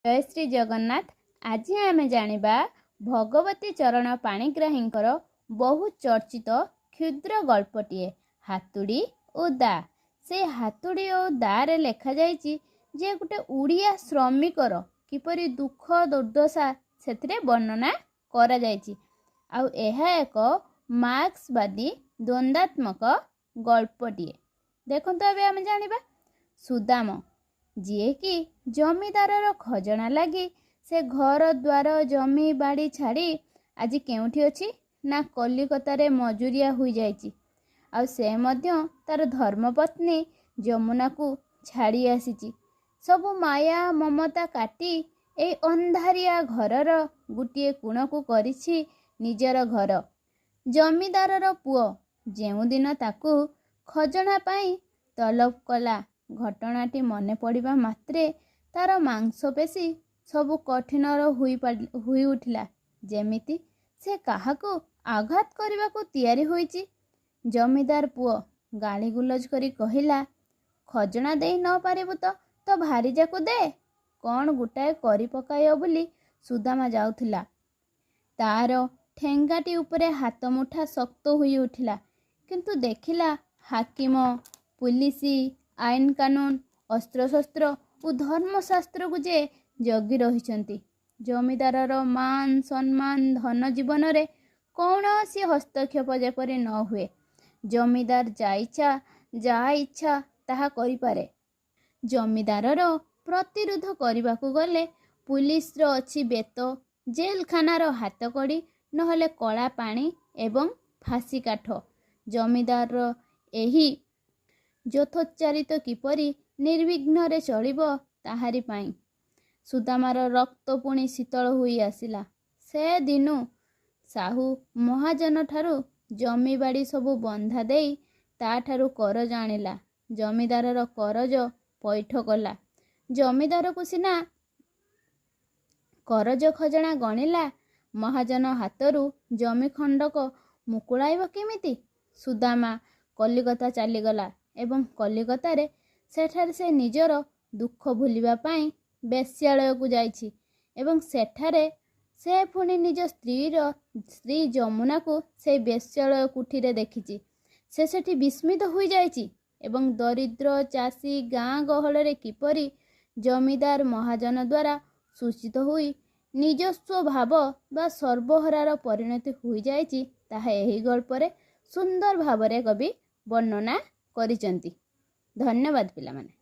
जय श्री जगन्नाथ। आज आम जानिबा भगवती चरण पाणिग्राहींकर बहु चर्चित क्षुद्र गल्पटीए हातुड़ी और दा। से हातुड़ी और दारे लेखा जाइछि जे गोटे उड़िया श्रमिकर किपरि दुख दुर्दशा सेथिरे वर्णना करा जाइछि। आउ एहा एक मार्क्सवादी द्वंद्वात्मक गल्पटीए। देखंतु अबे आम जानिबा सुदाम जी कि जमीदारर खजना लगी से घर द्वार जमी बाड़ी छाड़ी आज केउठी अछि ना कलिकतारे मजूरिया हुई जाइछि। आ से मध्य तार धर्मपत्नी जमुना को छाड़ी आसीछि। सबु माया ममता काटी ए अंधारिया घरर गुटिए कोण को करिछि निजर घर। जमीदारर पुओ जेउ दिन ताकू खजना पाई तलब कला घटनाटी मने पड़िबा मात्रे तार मांसपेशी सबु कठिनर हुई उठिला जेमिति से काहाकू आघात करने को तैयारी होइछि। जमीदार पुओ गाली गुलज करी कहिला, खजना देई न पारिबु तो भारी जाकू दे कौन गुटाए करी पकायो बोली सुदामा जाउथिला। तार ठेंगाटी उपरे हाथ मुठा शक्त हुई उठिला, किंतु देखिला हाकिम पुलिसी आईन कानून अस्त्रशस्त्र और धर्मशास्त्र को जे जगी रहिछंती। जमीदारर मान सम्मान धन जीवन रे कौनसी हस्तक्षेप जेपरि न हुए। जमीदार जा इच्छा ताहा करि पारे। जमीदारर प्रतिरोध करबाकू गले पुलिस रो अछि बेत, जेल खानार हाथकड़ी नहले कला पानी एवं फांसी काठ। जमीदार एही यथोच्चारित किपरि निर्विघ्न रे चलिबो ताहारी पाई सुदामार रक्त पुणी शीतल हुई आसिला। से दिनु साहू महाजन ठारू जमी बाड़ी सबु बंधा देई ता ठारू करज आनिला। जमीदारर करज पैठ कला। जमीदार को सिना करज खजना गणिला, महाजन हातरू जमी खंडक मुकुलाइब केमिति। सुदामा कलिकता चलीगला एवं कलिकतारे सेठारे से निजर दुख भूलिबा पाई बेश्यालय को जाइछि एवं सेठारे से पुणी निज स्त्री जमुना को से बेश्यालय कुठीरे देखिछि। से सेठी विस्मित हुई जाइछि एवं दरिद्र चाषी गाँ गहଳରେ किपरि जमीदार महाजन द्वारा सूचित हुई निजस्व भाव बा सर्वहरार परिणति हुई जाइछि ताहा एही गल्परे सुंदर भावरे कवि वर्णना करिसंती। धन्यवाद पिलामाने।